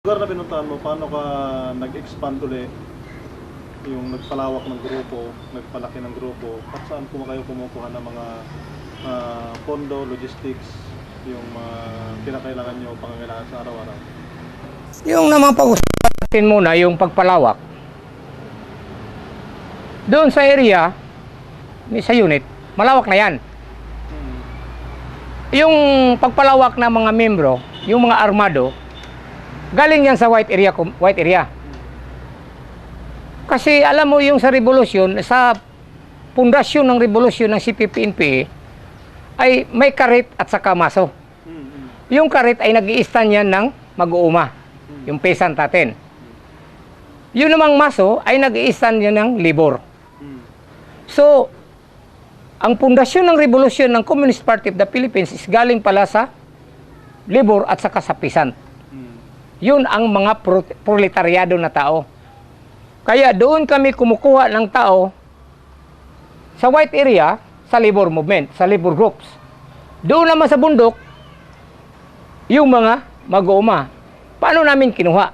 Lugar na pinuntahan mo, paano ka nag-expand ulit yung nagpalawak ng grupo, nagpalaki ng grupo, at saan kayo kumukuha ng mga pondo, logistics, yung mga kinakailangan nyo, pangangailangan sa araw-araw? Yung naman pag-usapan muna, yung pagpalawak. Doon sa area, sa unit, malawak na yan. Yung pagpalawak ng mga membro, yung mga armado, galing yan sa white area. Kasi alam mo yung sa revolusyon, sa pundasyon ng revolusyon ng CPP-NPA, ay may karit at saka maso. Yung karit ay nag-i-stand yan ng mag-uuma, yung peasant natin. Yun namang maso ay nag-i-stand yan ng libor. So, ang pundasyon ng revolusyon ng Communist Party of the Philippines is galing pala sa libor at saka sa peasant. Yun ang mga proletaryado na tao. Kaya doon kami kumukuha ng tao sa white area, sa labor movement, sa labor groups. Doon naman sa bundok, yung mga mag-uuma. Paano namin kinuha?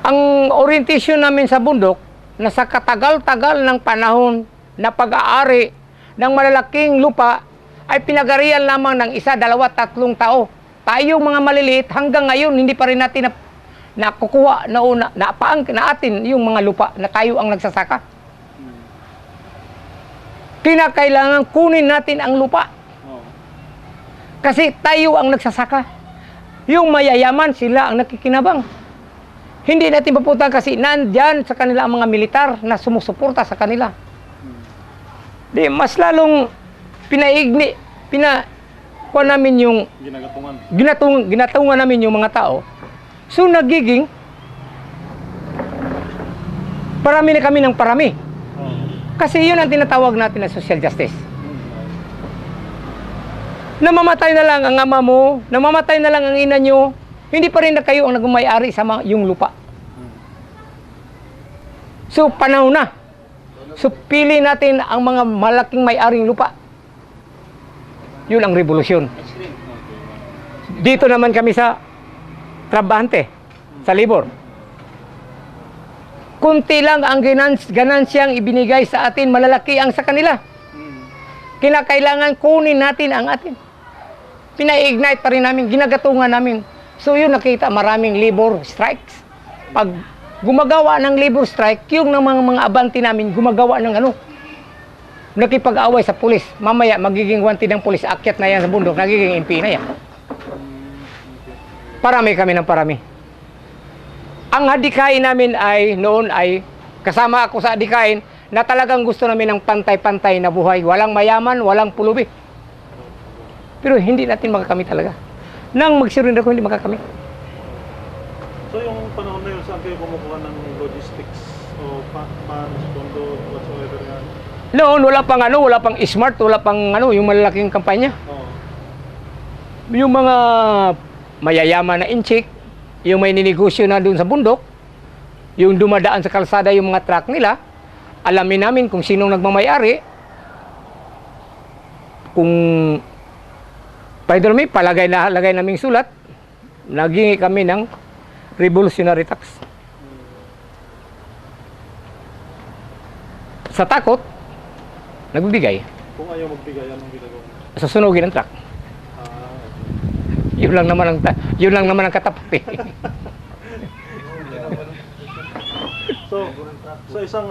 Ang orientation namin sa bundok, na sa katagal-tagal ng panahon na pag-aari ng malalaking lupa, ay pinagarian lamang ng 1, 2, 3 tao. Tayo mga maliliit, hanggang ngayon, hindi pa rin natin nakukuha na atin yung mga lupa na tayo ang nagsasaka. Kinakailangan kunin natin ang lupa. Kasi tayo ang nagsasaka. Yung mayayaman, sila ang nakikinabang. Hindi natin papunta kasi nandyan sa kanila ang mga militar na sumusuporta sa kanila. Di, mas lalong kuha namin yung ginatungan namin yung mga tao. So nagiging parami na kami ng parami. Kasi yun ang tinatawag natin na social justice. Namamatay na lang ang ama mo, namamatay na lang ang ina nyo, hindi pa rin na kayo ang nagmay-ari sa yung lupa. So panahon na. So pili natin ang mga malaking may-aring lupa. Yun ang revolusyon. Dito naman kami sa trabahante, sa libor. Kunti lang ang ganansyang ibinigay sa atin, malalaki ang sa kanila. Kinakailangan kunin natin ang atin. Pina-ignite pa rin namin, ginagatungan namin. So yun nakita, maraming labor strikes. Pag gumagawa ng labor strike, yung mga abante namin gumagawa ng nakipag-away sa pulis. Mamaya magiging wanted ng pulis, akyat na yan sa bundok, nagiging MP na yan. Parami kami ng parami. Ang hadikain namin ay noon ay kasama ako sa hadikain na talagang gusto namin ng pantay-pantay na buhay. Walang mayaman, walang pulubi. Pero hindi natin makakamit talaga. Nang mag-surrender ko, hindi makakamit. So yung panahon na yun, saan kayo kumukuha ng logistics? O funds, pondo, whatsoever nga? Noon, wala pang smart, wala pang yung malalaking kampanya. Yung mga mayayaman na inchik, yung may ninegosyo na doon sa bundok, yung dumadaan sa kalsada yung mga truck nila, alamin namin kung sinong nagmamayari, kung pwede namin, lagay naming sulat, nagingi kami ng revolutionary tax. Sa takot, nagbibigay. Kung ayaw magbigay, anong ginagawa? Susunugin ang truck. Yun lang naman ang katapat eh. So sa isang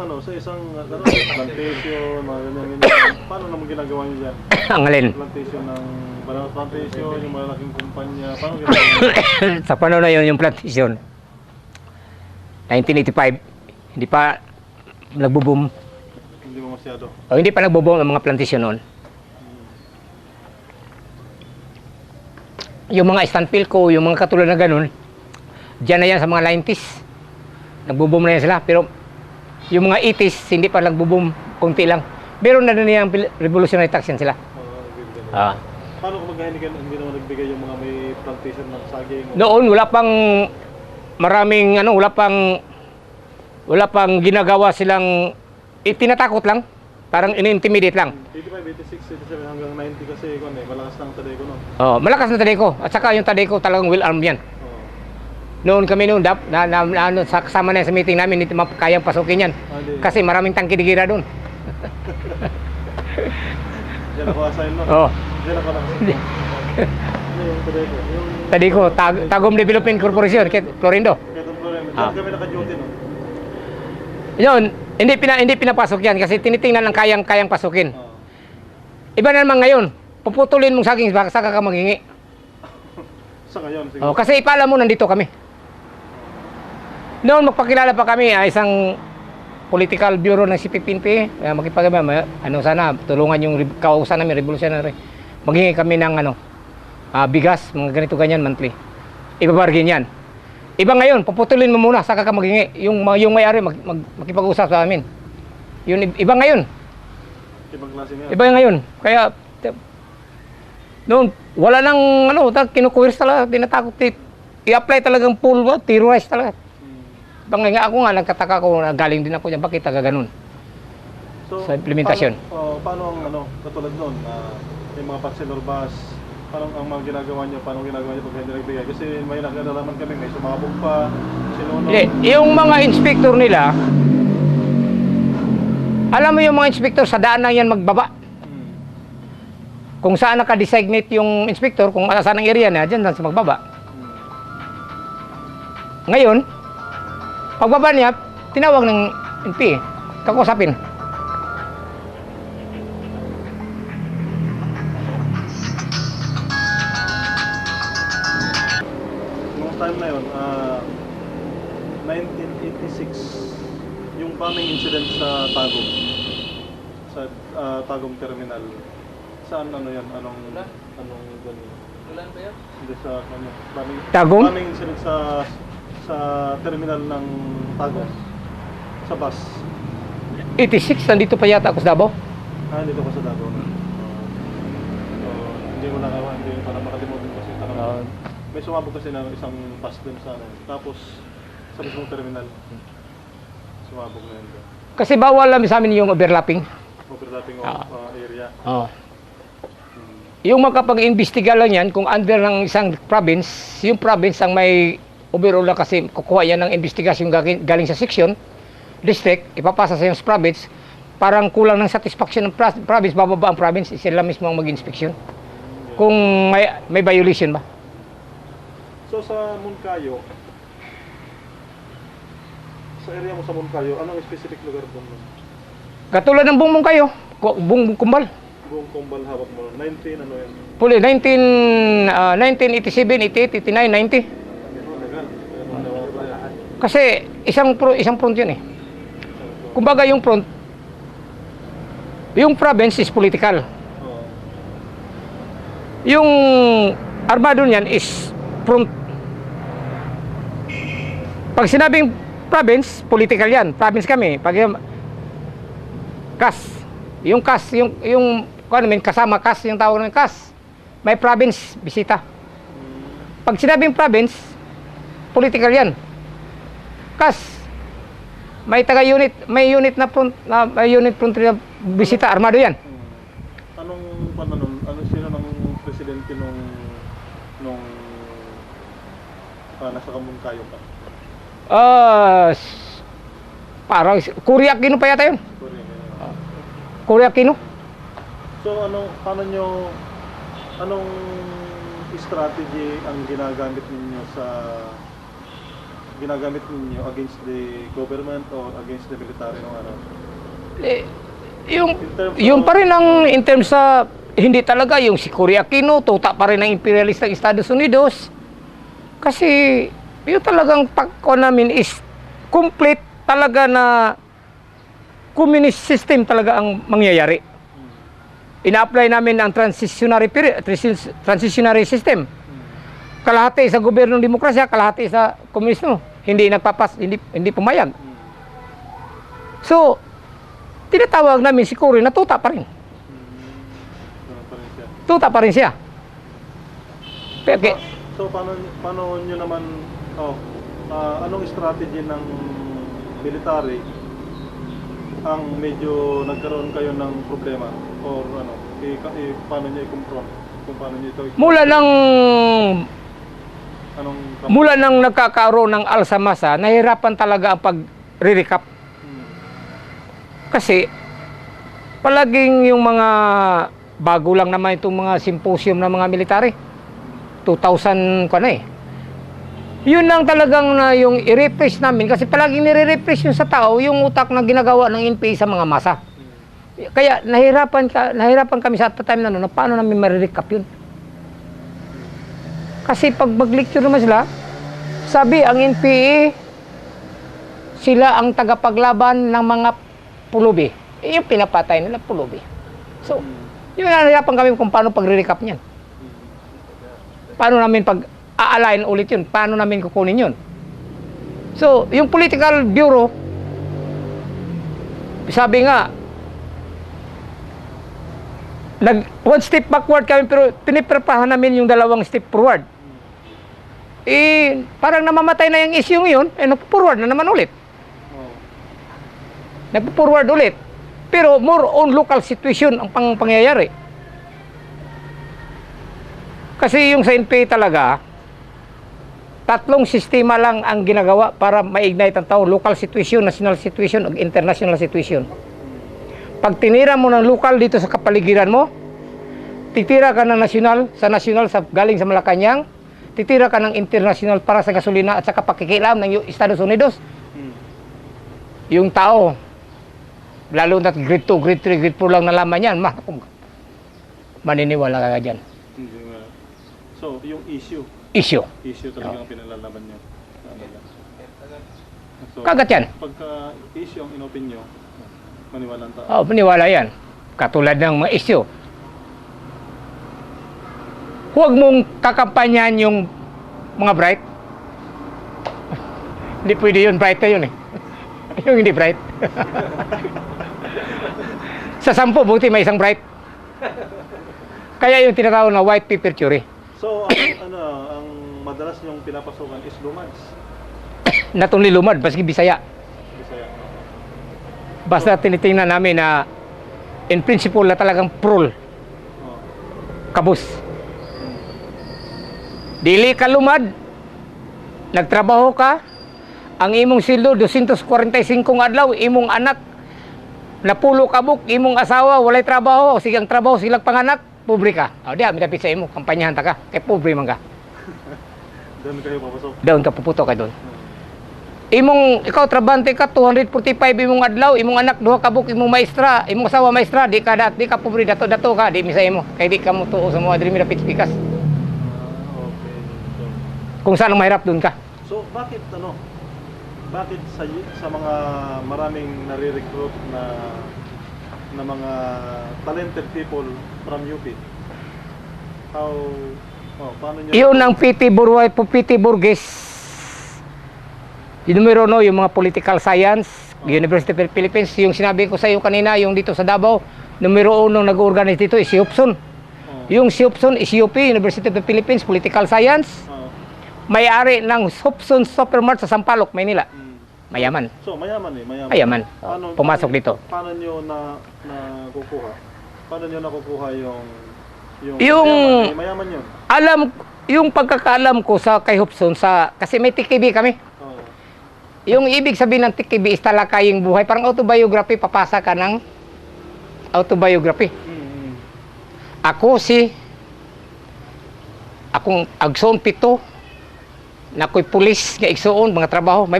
plantation, mga ganyan, paano naman ginagawa niyo dyan? Ang alin? Plantation ng banana plantation, yung malaking kumpanya, paano ginagawa? Sa panahon na yun, yung plantation, 1985, hindi pa nagbo-boom. Hindi mo masyado. O hindi pa nagbo-boom ang mga plantation noon. Yung mga Stanpilco, yung mga katulad na ganun, dyan na yan sa mga 90s. Nagbo-boom na yan sila. Pero yung mga 80s, hindi pa nagbo-boom, konti lang. Meron na rin yung revolutionary tax yan sila. Paano kung hindi naman nagbigay yung mga may plantation ng saging? Noon, wala pang maraming, wala pang ginagawa silang, tinatakot lang. Parang ini-intimidate lang. 85, 86, 87 hanggang 90 kasi malakas ng Tadeco no? Malakas na Tadeco. At saka yung Tadeco talagang well armed yan. Noon kami noon, ano, kasama na sa meeting namin, hindi kayang pasukin yan. Kasi maraming tangki-digira doon. Diyan ako assign no? Oo. Diyan ako nakasign. Ano yung Tadeko? Yung... Tadeko, Tagum Development Corporation, Florindo. Ketong Florindo. Diyan kami naka-duty no? Yun, hindi pinapasok yan kasi tinitingnan ng kayang pasukin. Oo. Iba na naman ngayon, puputulin mong saging, saka ka maghingi. Sa ngayon, sige. Oh, kasi ipaalam mo, nandito kami. Noon, magpakilala pa kami, isang political bureau ng CPP-NPA. Sana, tulungan yung kauusan namin, revolutionary. Maghingi kami ng bigas, mga ganito-ganyan monthly. Ibabargin yan. Iba ngayon, puputulin mo muna, saka ka maghingi. Yung may-ari, makipag-usap sa amin. Yun, iba ngayon. Ibang klase nga. Iba ngayon. Kaya, noon, wala nang, kinukuwirs talaga, tinatakot, i-apply talagang full, terrorize talaga. Bangay nga ako nga, nagkataka ko, galing din ako dyan, bakit taga ganun? So, sa implementasyon. Paano ang, katulad noon, yung mga Paxilor bus, paano ang mga ginagawa nyo, paano ginagawa nyo pag hindi nagbigay? Kasi may nakilalaman kami, may sumabog pa, sinunog. Hindi, yung mga inspector nila, alam mo yung mga inspector, sa daan na yan magbaba. Kung saan naka-designate yung inspector, kung saan ang area na, dyan sa magbaba. Ngayon, pagbaba niya, tinawag ng NPA, kakusapin. Noong time na yun, 1986, yung bombing incident sa Tagum, sa Tagum Terminal. Saan yan? Anong ganun? Ulan ba yan? Hindi sa Tagum? bombing incident sa terminal ng Tagum. Sa bus. 86, nandito pa yata ako sa Davao. Dito ka sa Davao na. Hindi mo para makalimutan kasi may sumabog kasi na isang bus dun sa tapos sa mismong terminal. Sumabog na yun doon. Kasi bawal lang sa amin yung overlapping. Overlapping area. Oo. Yung makapag-imbestiga lang yan, kung under ng isang province, yung province ang may overall na kasi kukuha yan ng investigasyon galing sa section, district, ipapasa sa yung province, parang kulang ng satisfaction ng province, bababa ang province, sila mismo ang mag-inspection. Kung may violation ba. So sa Moncayo, sa area mo sa Moncayo, anong specific lugar doon? Katulad ng buong kayo, buong kumbal. Buong kumbal hawak mo, 19 ano yan? Puli, 1987, 88, 89, 90. Legal. Kasi isang front yun eh. Kumbaga yung front, yung province is political. Yung armado niyan is front. Pag sinabing province, political yan. Province kami. Pag yung kasama CAS, yung tawag ng CAS, may province, bisita. Pag sinabing province, political yan. CAS, may taga-unit, may unit na front, na bisita, armado yan. Sino ng presidente nung nasa Kamunkayo pa? Parang Cory Aquino pa yata yun. Cory Aquino. So anong strategy ang ginagamit ninyo against the government or against the military nung ano? Yung pa rin ang in terms sa hindi talaga yung si Cory Aquino, tuta pa rin ng imperialista ng Estados Unidos. Kasi yung talagang pagko namin is complete talaga na communist system talaga ang mangyayari. Ina-apply namin ang transitionary system. Kalahati sa gobyernong demokrasya, kalahati sa komunismo. Hindi pumayag. So, tinatawag namin si Cory na tuta pa rin. Tuta pa rin siya. So, paano nyo naman, anong strategy ng military ang medyo nagkaroon kayo ng problema? Or paano nyo i-confront? Kung paano nyo ito mula ng Anong Mula nang nagkakaroon ng Alsamasa, nahirapan talaga ang pag-recap. Kasi palaging yung mga bago lang naman itong mga symposium ng mga military. 2000 ko na eh. Yun lang talagang na yung i-refresh namin kasi palaging nire-refresh yun sa tao yung utak na ginagawa ng NPA sa mga masa. Kaya nahirapan kami sa time na paano namin ma-recap yun. Kasi pag mag-lecture naman sila, sabi ang NPA, sila ang tagapaglaban ng mga pulubi. Yung pinapatay nila, pulubi. So, yun nahirapan kami kung paano pag-recap niyan. Paano namin pag-a-align ulit yun? Paano namin kukunin yun? So, yung political bureau, sabi nga, one step backward kami pero piniprepahan namin yung 2 step forward. Parang namamatay na yung issue yun, nagpo-forward na naman ulit. Nagpo-forward ulit. Pero more on local situation ang pangyayari. Kasi yung sa NPA talaga, 3 sistema lang ang ginagawa para ma-ignite ang tao. Local situation, national situation, at international situation. Pag tinira mo ng local dito sa kapaligiran mo, titira ka ng national, galing sa Malacanang, titira ka ng international para sa gasolina at sa pakikialam ng Estados Unidos. Yung tao, lalo na grade 2, grade 3, grade 4 lang nalaman yan, maniniwala ka dyan. So, yung issue talaga ang pinalalaban nyo. So, Kagat yan. Pagka issue ang inopen nyo, maniwala ang tao. Oo, maniwala yan. Katulad ng mga issue. Huwag mong kakampanyan yung mga bright. Hindi pwede yun, bright na yun eh. Yung hindi bright. Sa 10, buti may isang bright. Kaya yung tinatawag na white paper theory. So, ang madalas yung pinapasukan is lumads. Not only lumad, baski Bisaya. Bisaya. Basta tinitingnan namin na in principle na talagang prol. Kabus. Dili ka lumad, nagtrabaho ka, ang imong sildo 245 adlaw, imong anak napulo kabuk, imong asawa walay trabaho, sigang trabaho silang panganak, pobre ka. O diya, midapit sa imo, kampanyahan ta ka, kay pobre man ka. Doon kayo papasok. Doon ka puputo ka doon. Imong ikaw trabante ka 245 imong adlaw, imong anak duha kabuk, imong maestra, imong asawa maestra, di ka pobre dato ka, di mi sa imo, kay di ka mo tuo sa mga diri midapit pikas. Okay. So, Kung saan ang mahirap doon ka. so bakit sa mga maraming nare-recruit na mga talented people from UP? Paano nyo? Iyon ang PT Burgess. Yung numero 1, yung mga political science, University of the Philippines. Yung sinabi ko sa iyo kanina, yung dito sa Davao, numero 1 nag-organize dito is si Hobson. Yung si Hobson is UP, University of the Philippines, political science. May-ari ng Hobson Supermart sa Sampaloc, Maynila. Mayaman. So, mayaman. Mayaman. Pumasok dito. Paano nyo nakukuha? Paano nyo nakukuha yung mayaman yun? Yung pagkakaalam ko sa kay Hobson, kasi may TKB kami. Yung ibig sabihin ng TKB is talakaying buhay. Parang autobiography, papasa ka ng autobiography. Akong agsoon 7, na ako'y pulis nga igsoon, mga trabaho. May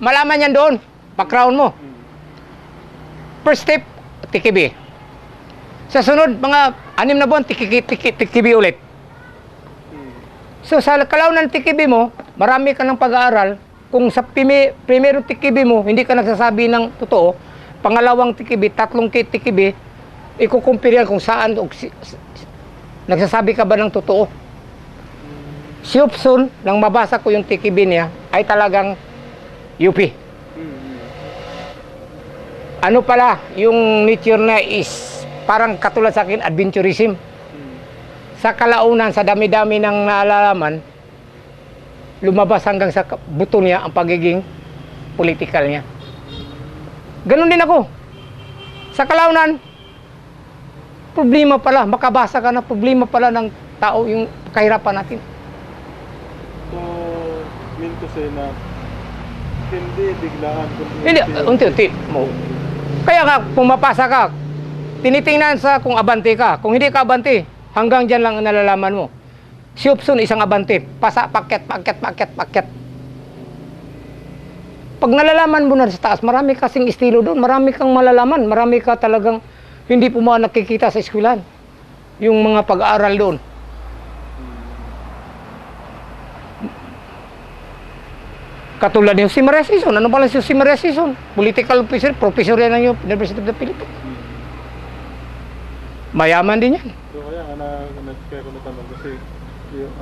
malaman yan doon, background mo. First step, TKB. Sa sunod, mga 6 na buwan, TKB ulit. So sa kalaunan TKB mo, marami ka ng pag-aaral. Kung sa primero TKB mo, hindi ka nagsasabi ng totoo, pangalawang TKB, 3 TKB, ikukumpiryan kung saan nagsasabi ka ba ng totoo. Si Hobson, nang mabasa ko yung TKB niya, ay talagang UP. Ano pala, yung nature na is parang katulad sa akin, adventurism. Sa kalaunan, sa dami-dami ng naalalaman, lumabas hanggang sa buto niya ang pagiging political niya. Ganon din ako. Sa kalaunan, problema pala, makabasa ka na problema pala ng tao yung kahirapan natin. Kung mean to say na hindi biglaan, kundi Hindi, unti-unti mo. Kaya nga, pumapasa ka, tinitingnan sa kung abante ka. Kung hindi ka abante, hanggang dyan lang ang nalalaman mo. Si Upson, isang abante. Pasa, paket. Pag nalalaman mo na sa taas, marami kasing estilo doon. Marami kang malalaman. Marami ka talagang hindi po mga nakikita sa eskwelahan. Yung mga pag-aaral doon. Katulad ni Jose Maria Sison. Ano pala si Jose Maria Sison? Political officer, professor yan ng University of the Philippines. Mayaman din yan. So kaya kaya ko natanong kasi yung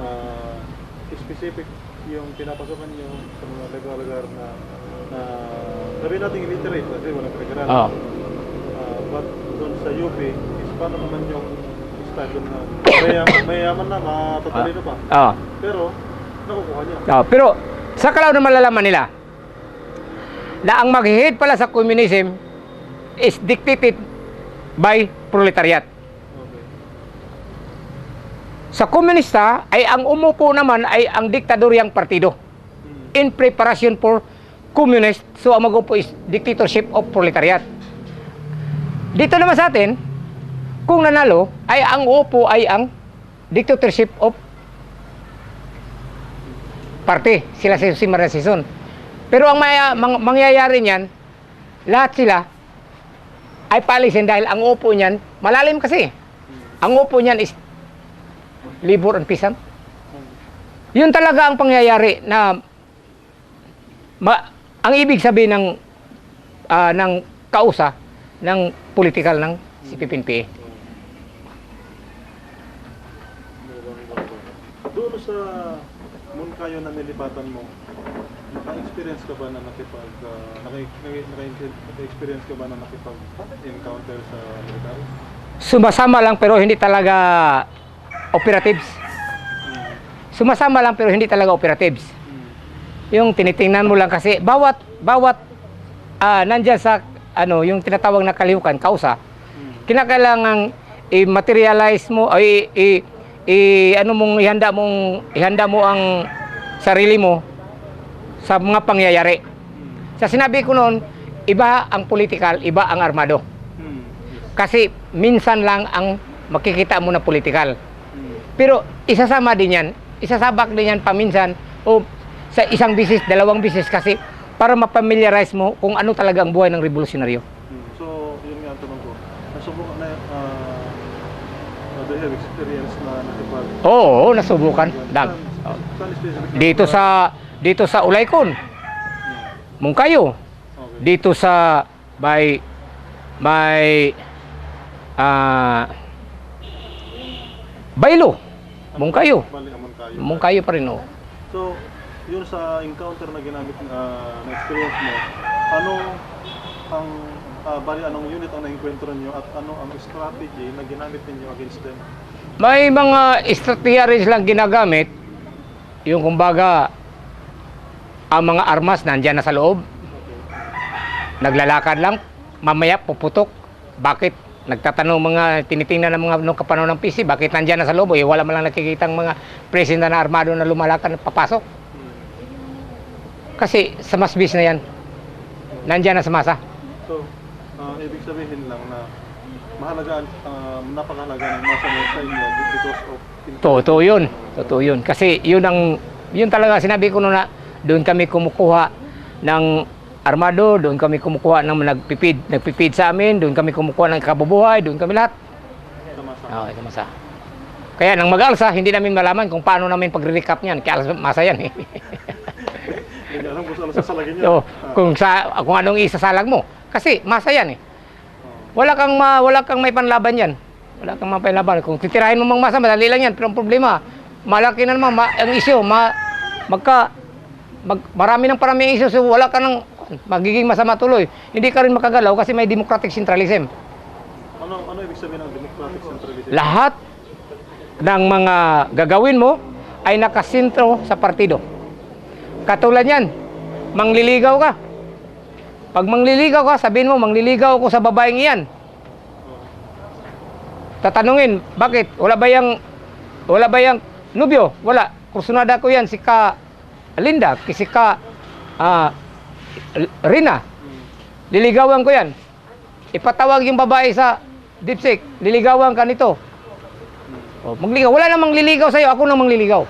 specific yung pinapasokan nyo sa mga lugar na sabihin natin illiterate kasi walang pinag-aralan. Oo. But doon sa UP is paano naman yung style doon na mayaman na, matatalino pa. Oo. Pero nakukuha niya. Pero sa kalaw na malalaman nila na ang maghihid pala sa communism is dictated by proletariat. Okay. Sa komunista ay ang umupo naman ay ang diktadoryang partido in preparation for communist. So ang mag-upo is dictatorship of proletariat. Dito naman sa atin, kung nanalo ay ang uupo ay ang dictatorship of party, sila si Maria Sison. Pero ang mangyayari niyan, lahat sila ay paalisin dahil ang upo niyan, malalim kasi. Ang upo niyan is labor and peasant. Yun talaga ang pangyayari na ang ibig sabihin ng kausa ng political ng CPP-NPA. Doon sa Moncayo na nilipatan mo, naka-experience ka ba na naka-experience ka ba na nakipag-encounter sa military? Sumasama lang pero hindi talaga operatives. Sumasama lang pero hindi talaga operatives. Yung tinitingnan mo lang kasi bawat nandiyan sa yung tinatawag na kalihukan, kausa, kinakailangang i-materialize mo ay ihanda mo ang sarili mo sa mga pangyayari. Sa sinabi ko noon, iba ang political, iba ang armado. Kasi minsan lang ang makikita mo na political. Pero isasama din yan, isasabak din yan paminsan o sa isang bisis, dalawang bisis kasi para mapamiliarize mo kung ano talaga ang buhay ng revolusyonaryo. So, yun nga ang tanong ko. Nasubukan na do you have experience na nakipag... Oo, nasubukan. Dito sa Ulaycon, Moncayo. Okay. Dito sa Baylo, Moncayo. Moncayo pa rin, oh. So, yun sa encounter na ginamit na experience mo, ano ang anong unit ang na-encuentro nyo at ano ang strategy na ginamit ninyo against them? May mga estratehiya rin silang ginagamit. Yung kumbaga, ang mga armas nandyan na sa loob. Naglalakad lang, mamaya puputok. Bakit? Nagtatanong mga tinitingnan ng mga nung kapanahon ng PC, bakit nandyan na sa loob? Wala man lang nakikitang mga presenda na armado na lumalakad at papasok. Kasi sa masbis na yan, nandyan na sa masa. So, ibig sabihin lang na napakahalaga ng masa mo sa inyo because of... Totoo yun. Kasi yun talaga sinabi ko na doon kami kumukuha ng armado, doon kami kumukuha ng nagpipid sa amin, doon kami kumukuha ng kabubuhay, doon kami lahat. Sa masa. Oo, sa masa. Kaya nang mag-alsa, hindi namin malaman kung paano namin pagre-recap niyan. Kaya masa yan eh. Hindi alam kung saan sasalagin niya. So, kung anong isasalag mo. Kasi masa yan eh. Wala kang may panlaban yan. Wala kang may panlaban. Kung titirahin mo mang masa, madali lang yan. Pero ang problema, malaki na naman ang isyo. Marami ang isyo. So wala ka nang magiging masama tuloy. Hindi ka rin makagalaw kasi may democratic centralism. Ano ibig sabihin ng democratic centralism? Lahat ng mga gagawin mo ay nakasintro sa partido. Katulad yan, mangliligaw ka. Pag mangliligaw ka, sabihin mo, mangliligaw ako sa babaeng iyan. Tatanungin, bakit? Wala ba yung nubyo? Wala. Kursunada ko yan, si Linda, kasi ka Rina, liligawan ko yan. Ipatawag yung babae sa DeepSeek, liligawan ka nito. Oh, magligaw. Wala namang liligaw sa'yo, ako namang liligaw.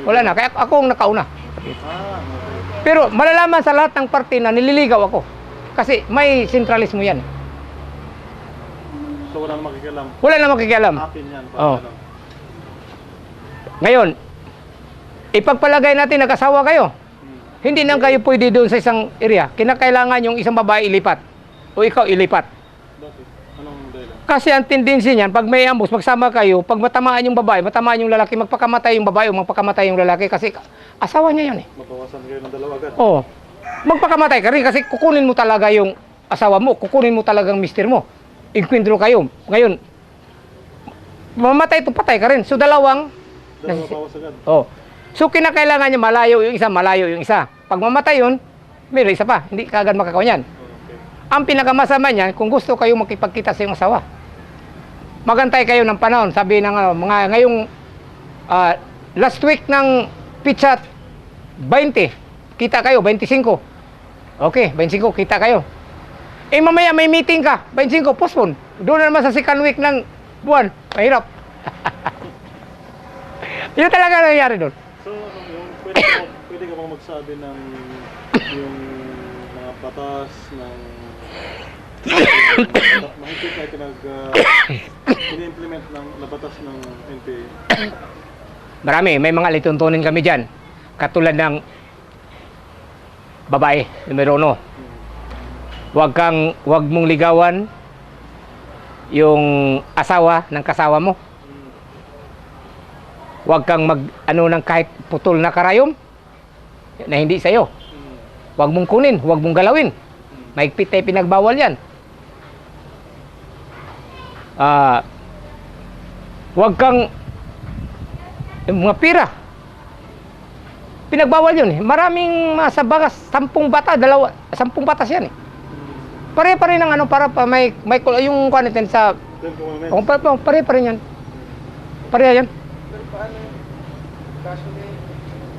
Wala na, kaya ako ang nakauna. Pero malalaman sa lahat ng parte na nililigaw ako. Kasi may sentralismo yan. So wala namang makikialam. Wala namang makikialam. Akin yan. Oh. Ngayon, ipagpalagay natin nag-asawa kayo. Hindi nang kayo pwede doon sa isang area. Kinakailangan yung isang babae ilipat. O ikaw ilipat. Bakit? Anong dahilan? Kasi ang tendency niyan, pag may ambos, magsama kayo, pag matamaan yung babae, matamaan yung lalaki, magpakamatay yung babae o magpakamatay yung lalaki kasi asawa niya yun eh. Mabawasan kayo ng dalawa agad. Oo. Magpakamatay ka rin kasi kukunin mo talaga yung asawa mo, kukunin mo talagang mister mo. Inkwentro kayo. Ngayon, mamatay ito, patay ka rin. So dalawang Dalawa bawas agad. Oh. So kinakailangan niya malayo yung isa. Pag mamatay yun, may isa pa. Hindi kaagad makakawa niyan. Okay. Ang pinakamasama niyan, kung gusto kayo makipagkita sa iyong asawa, magantay kayo ng panahon. Sabi ng mga ngayong last week ng pizza 20, kita kayo, 25. Okay, 25, kita kayo. Eh mamaya may meeting ka, 25, postpone. Doon na naman sa second week ng buwan, mahirap. Yun talaga nangyayari doon. So, yung pwede ka bang magsabi ng yung mga batas ng mahigpit na ini-implement ng batas ng NPA? Marami, may mga lituntunin kami dyan. Katulad ng babae, numero 1. Huwag mong ligawan yung asawa ng kasawa mo. Huwag kang ng kahit putol na karayom na hindi sa'yo. Huwag mong kunin, huwag mong galawin. Mahigpit tayo pinagbawal yan. Huwag kang mga pira. Pinagbawal yun eh. Maraming sa bagas, 10 bata, 10 batas yan eh. Pare-pare ng para pa may yung content sa pare-pare yan. Pare yan. Pero paano yung kaso ni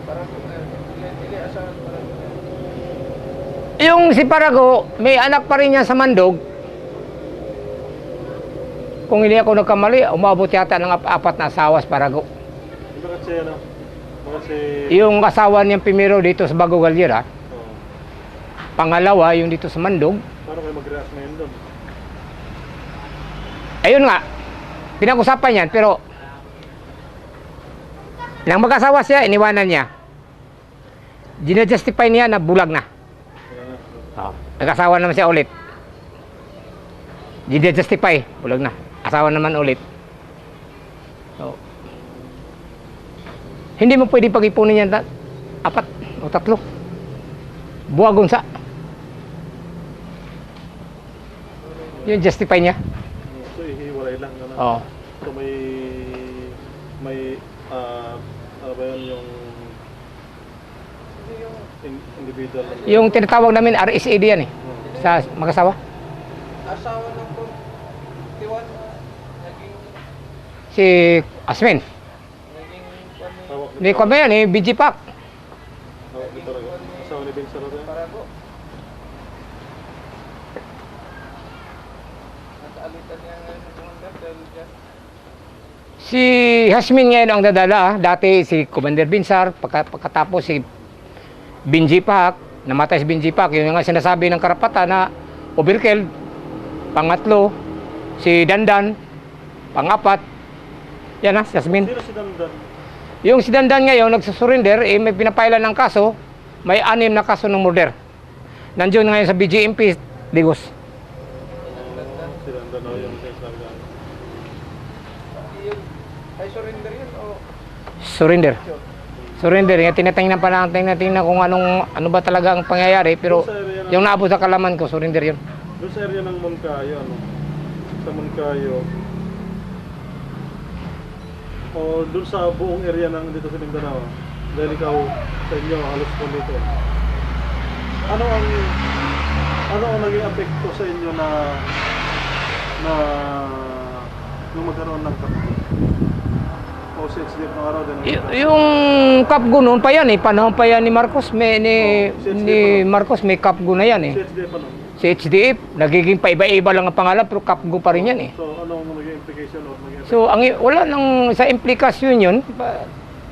Parago hindi asahan Parago? Yung si Parago, may anak pa rin yan sa Mandog. Kung hindi ako nagkamali, umabot yata ng 4 na asawa sa Parago. Bakit siya ano? Bakit si... Yung asawa niyang primero dito sa Bago Galera, pangalawa yung dito sa Mandog. Paano kayo mag-react ngayon doon? Ayun nga, pinag-usapan yan, pero nang mag-asawa siya, iniwanan niya. Gina-justify niya na bulag na. Nag-asawa naman siya ulit. Gina-justify, bulag na. Asawa naman ulit. So, hindi mo pwede pag-ipunin yan 4 o 3. Buwagon sa. Yun justify niya. So, ihiwalay lang. Ano? Oo. So, may ano ba yun yung individual? Yung tinatawag namin RSAD yan eh. Sa mag-asawa. Asawa ng Tiwan naging Si Asmin. naging Tawag Hindi ko ba yan eh, BG Pack. Tawag nito talaga. Asawa ni Vincent Rosa. Parago. Nakaalitan niya ngayon ng commander dahil dyan. Si Hasmin ngayon ang dadala. Dati si Commander Binsar, pagkatapos si Binji Pak, namatay si Binji Pak. Yun nga sinasabi ng karapatan na overkill. Pangatlo, si Dandan. Pangapat, yan na, si Hasmin. Sino si Dandan? Yung si Dandan ngayon, nagsusurrender, eh, may pinapailan ng kaso. May 6 na kaso ng murder. Nandiyon ngayon sa BGMP, Digos. Si Dandan o yung sinasabi namin. Yun, ay surrender yun o Surrender. Surrender. Nga tinatingnan pa natin kung ano ba talaga ang pangyayari. Pero yung naabot sa kalaman ko, surrender yun. Doon sa area ng Moncayo, ano? Sa Moncayo. O doon sa buong area ng dito sa Mindanao. Dahil ikaw sa inyo, halos po dito. Ano ang naging apekto sa inyo na nung magkaroon ng kapatid? O O CHDF ng araw din? Yung Kapgo noon pa yan eh, panahon pa yan ni Marcos, ni Marcos may Kapgo na yan eh. CHDF ano? CHDF, nagiging paiba-iba lang ang pangalan pero Kapgo pa rin yan eh. So anong naging implication or naging So wala nang sa implikasyon yun,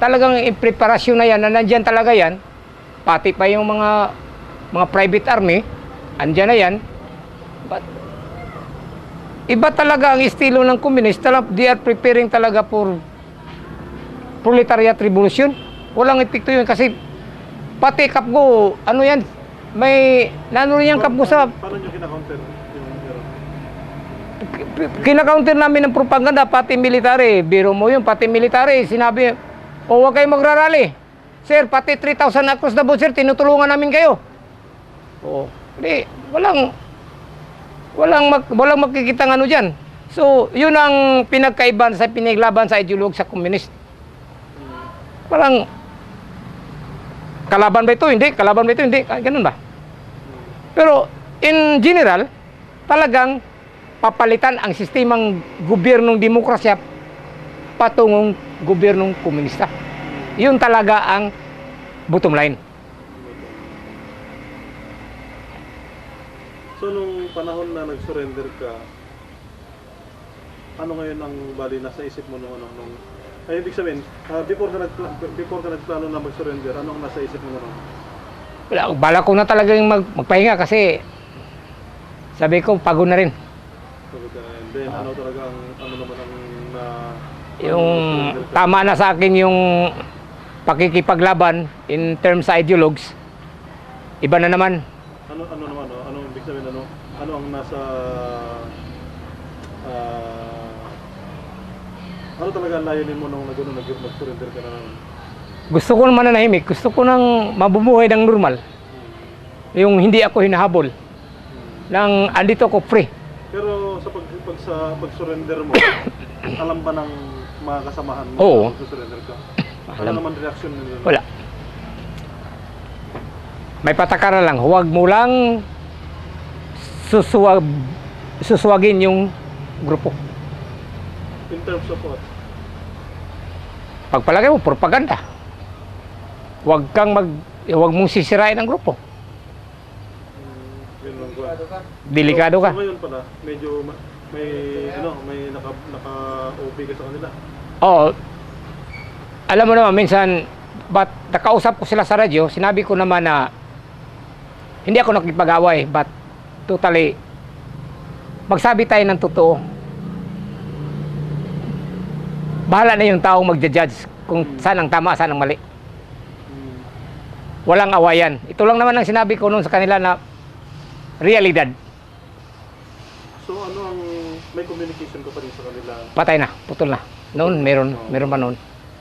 talagang preparasyon na yan, na nandyan talaga yan, pati pa yung mga private army, andyan na yan. But, iba talaga ang estilo ng komunist, they are preparing talaga for proletariat revolution. Walang epekto yun kasi pati Kapgo, ano yan, may nano yung Kapgo sa Paano nyo kina-counter yung kinakaunter namin ng propaganda, pati military. Biro mo yun, pati military. Sinabi, huwag kayo magrarally. Sir, pati 3,000 across the board, sir, tinutulungan namin kayo. Oo. Hindi, walang makikitang ano dyan. So, yun ang pinagkaiban sa pinaglaban sa ideology sa komunist. Parang, kalaban ba ito? Hindi. Kalaban ba ito? Hindi. Ganun ba? Pero, in general, talagang papalitan ang sistemang gobyernong demokrasya patungong gobyernong komunista. Yun talaga ang bottom line. So nung panahon na nag-surrender ka, ano ngayon ang bali nasa isip mo nung ay ibig sabihin, before ka nagplano na mag-surrender, ano ang nasa isip mo noon? Wala, bala ko na talagang magpahinga kasi sabi ko pagod na rin. And then ano talaga ang ano naman ang Yung tama na sa akin yung pakikipaglaban in terms sa ideologues. Iba na naman. Ano naman ano ibig sabihin ano ang nasa ano talaga ang layunin mo nung nag-surrender ka na naman? Gusto ko naman nanahimik. Gusto ko nang mabumuhay ng normal. Yung hindi ako hinahabol. Nang andito ako free. Pero sa pag-surrender mo, alam ba ng mga kasamahan mo Oo. na mag-surrender ka? Ano Alam. naman reaction nila? Wala. May patakaran lang. Huwag mo lang suswagin yung grupo. In terms of what? Pagpalagay mo, propaganda. Huwag mong sisirain ang grupo. Yun lang ba? Delikado ka. So, ngayon pala, medyo may naka-OP ka sa kanila. Oo. Alam mo naman, minsan, but nakausap ko sila sa radyo, sinabi ko naman na hindi ako nakipag-away, but totally, magsabi tayo ng totoo. Bahala na yung taong magja-judge kung saan ang tama, saan ang mali. Walang awayan. Ito lang naman ang sinabi ko noon sa kanila na realidad. So ano ang may communication ka pa rin sa kanila? Patay na, putol na. Noon, meron pa noon.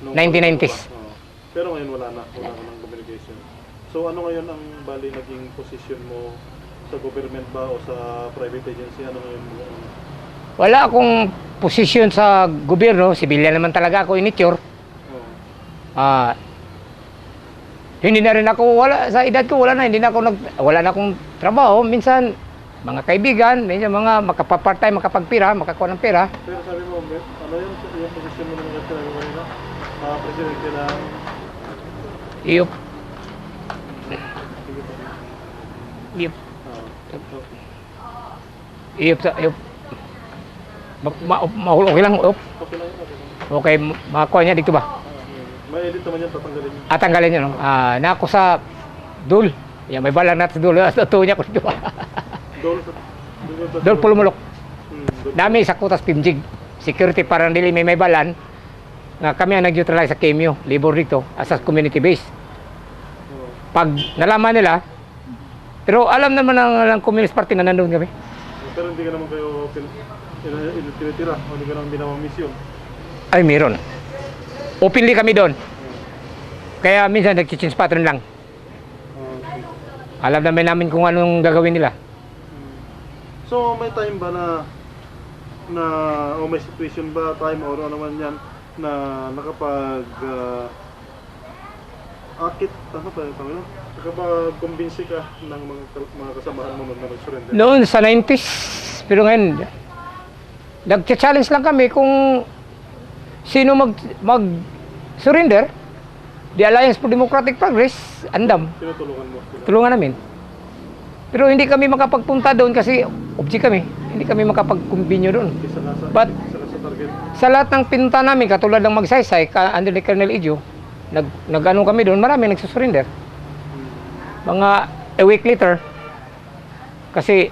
Nung 1990s. Oo. Pero ngayon wala na ng communication. So ano ngayon ang bali naging position mo sa government ba o sa private agency? Ano ngayon mo? Wala akong posisyon sa gobyerno, sibilyan naman talaga ako initure. Oo. Hindi na rin ako, sa edad ko, wala na akong trabaho. Minsan, mga kaibigan, minsan mga makapapart-time, makapagpira, makakuha ng pera. Pero sabi mo, ano yung position mo naman kasi nabi kanina? Presidente ng... Iyop. Sige po. Iyop. Oo. Iyop. Okay lang, op. Okay lang yun. Okay, makakuha niya dito ba? May edit naman yan, tatanggalin niyo. Tanggalin niyo, no? Nako sa dul. Yan, may balang natin dul. Totoo niya ko dito. Dul pulumulok. Dami sa kutas pimjig. Security parang dili may balan. Nga kami ang nag-neutralize sa KMU, labor dito, as a community base. Pag nalaman nila, pero alam naman ng Communist Party na nandun kami. Pero hindi ka naman kayo tinitira o hindi ka naman binawang misyon. Ay, meron. Openly kami doon. Kaya minsan nag-change pattern lang. Alam namin kung anong gagawin nila. So may time ba na o may situation ba, time or ano man yan na nakapag-convince ka ng mga kasamahan mo na mag-surrender? Noon sa 90s, pero ngayon, nag-challenge lang kami kung sino mag surrender, the Alliance for Democratic Progress, andam. Tinutulungan mo sila. Tulungan namin. Pero hindi kami makapagpunta doon kasi object kami. Hindi kami makapag-kumbinyo doon. But Isa ka sa target. sa lahat ng pinunta namin, katulad ng Magsaysay, under ni Colonel Ijo, nag-ano kami doon, marami nagsusurrender. Mga a week later, kasi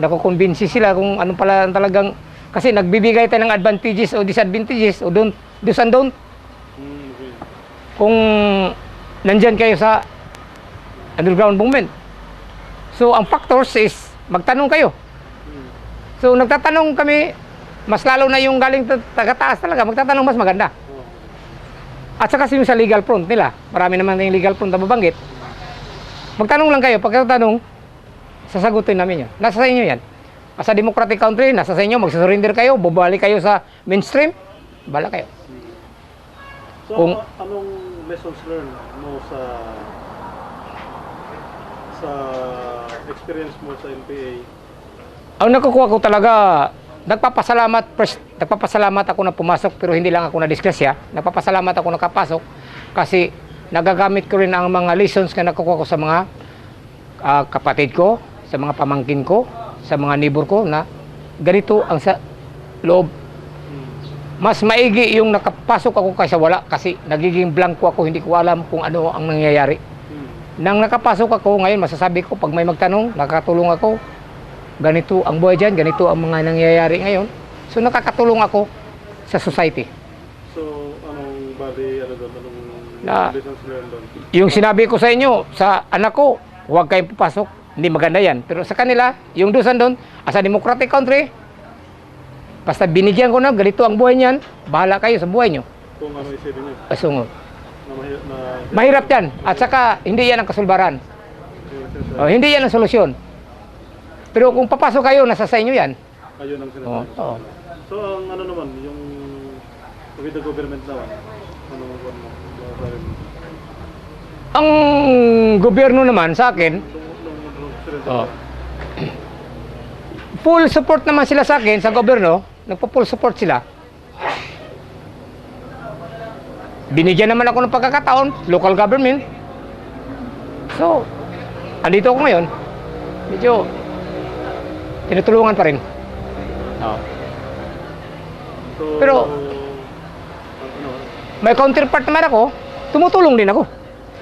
nakukonbinsi sila kung ano pala talagang, kasi nagbibigay tayo ng advantages o disadvantages o do's and don't. Okay. Kung nandyan kayo sa underground movement. So, ang factors is, magtanong kayo. So, nagtatanong kami, mas lalo na yung galing taga-taas talaga, magtatanong mas maganda. Oh. At saka yung sa legal front nila, marami naman yung legal front na babanggit. Magtanong lang kayo, pagkatanong, sasagutin namin yan. Nasa sa inyo yan. Sa democratic country, nasa sa inyo, magsusurrender kayo, bubalik kayo sa mainstream, bala kayo. So, Kung- anong lessons learned mo sa experience mo sa NPA? Ang nakukuha ko talaga, nagpapasalamat ako na pumasok pero hindi lang ako na-disgrasya. Nagpapasalamat ako nakapasok kasi nagagamit ko rin ang mga lessons na nakukuha ko sa mga kapatid ko, sa mga pamangkin ko, sa mga neighbor ko na ganito ang sa loob. Mas maigi yung nakapasok ako kaysa wala kasi nagiging blanco ako, hindi ko alam kung ano ang nangyayari. Nang nakapasok ako, ngayon masasabi ko, pag may magtanong, nakakatulong ako. Ganito ang buhay dyan, ganito ang mga nangyayari ngayon. So nakakatulong ako sa society. So, anong bali, ano doon, Na- lessons learned doon? Yung sinabi ko sa inyo, sa anak ko, huwag kayong papasok. Hindi maganda yan. Pero sa kanila, yung doon doon, as a democratic country, basta binigyan ko na, ganito ang buhay niyan, bahala kayo sa buhay nyo. Kung ano isipin nyo, Pasungod. na Mahirap yan. At saka, hindi yan ang kasulbaran. Hindi yan ang solusyon. Pero kung papasok kayo, nasa sa inyo yan. ayun ang sinasabi. Oo. So, ang ano naman, yung with the government naman, ano mo? Ang gobyerno naman sa akin, Oh. full support naman sila sa akin, sa gobyerno, nagpo-full support sila. Binigyan naman ako ng pagkakataon, local government. So, andito ako ngayon. Medyo, tinutulungan pa rin. Oo. So, Pero, ano, may counterpart naman ako, tumutulong din ako.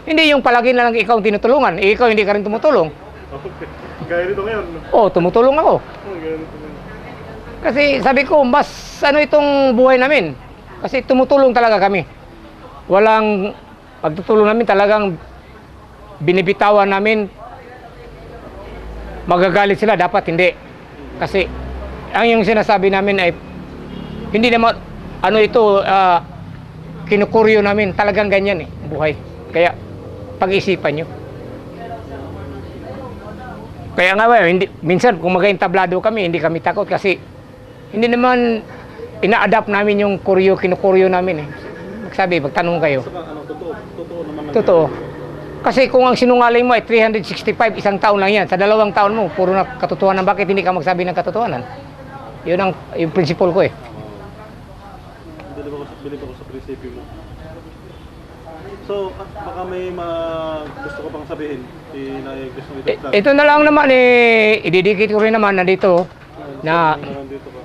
Hindi yung palagi na lang ikaw ang tinutulungan, ikaw hindi ka rin tumutulong. okay. Gaya nito ngayon. Oo, tumutulong ako. Gaya nito ngayon. Kasi sabi ko, mas ano itong buhay namin. Kasi tumutulong talaga kami. Walang pagtutulong namin talagang binibitawan namin. Magagalit sila, dapat hindi. Kasi ang yung sinasabi namin ay hindi naman ano ito kinukuryo namin, talagang ganyan buhay. Kaya pag-isipan nyo. Kaya nga hindi, minsan kung mag-entablado kami, hindi kami takot kasi hindi naman ina-adapt namin yung kuryo, kinukuryo namin Magsabi, magtanong kayo. Saka, ano, totoo naman. Totoo. Kasi kung ang sinungaling mo ay 365, isang taon lang yan. Sa 2 taon mo, puro na katotohanan. Bakit hindi ka magsabi ng katotohanan? Yun ang yung principle ko Bilib ako sa prinsipyo mo. So, baka may gusto ko pang sabihin. Gusto mo ito. Ito na lang naman ididikit ko rin naman na dito na Dito ka.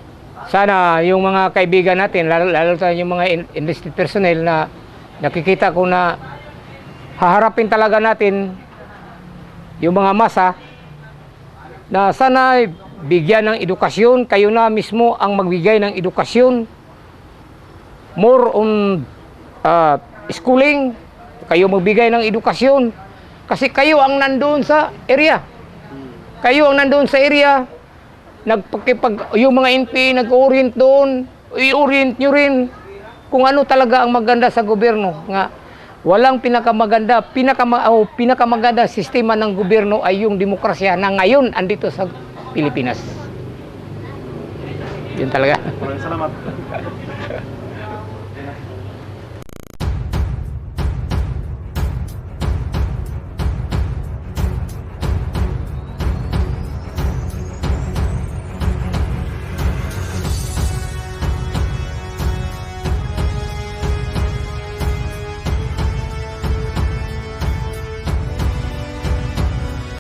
sana yung mga kaibigan natin, lalo yung mga enlisted personnel na nakikita ko na haharapin talaga natin yung mga masa na sana bigyan ng edukasyon, kayo na mismo ang magbigay ng edukasyon, more on schooling, kayo magbigay ng edukasyon kasi kayo ang nandoon sa area. Kayo ang nandoon sa area, yung mga NPA nag-orient doon, i-orient nyo rin kung ano talaga ang maganda sa gobyerno. Nga, walang pinakamaganda sistema ng gobyerno ay yung demokrasya na ngayon andito sa Pilipinas. Yun talaga. Maraming salamat.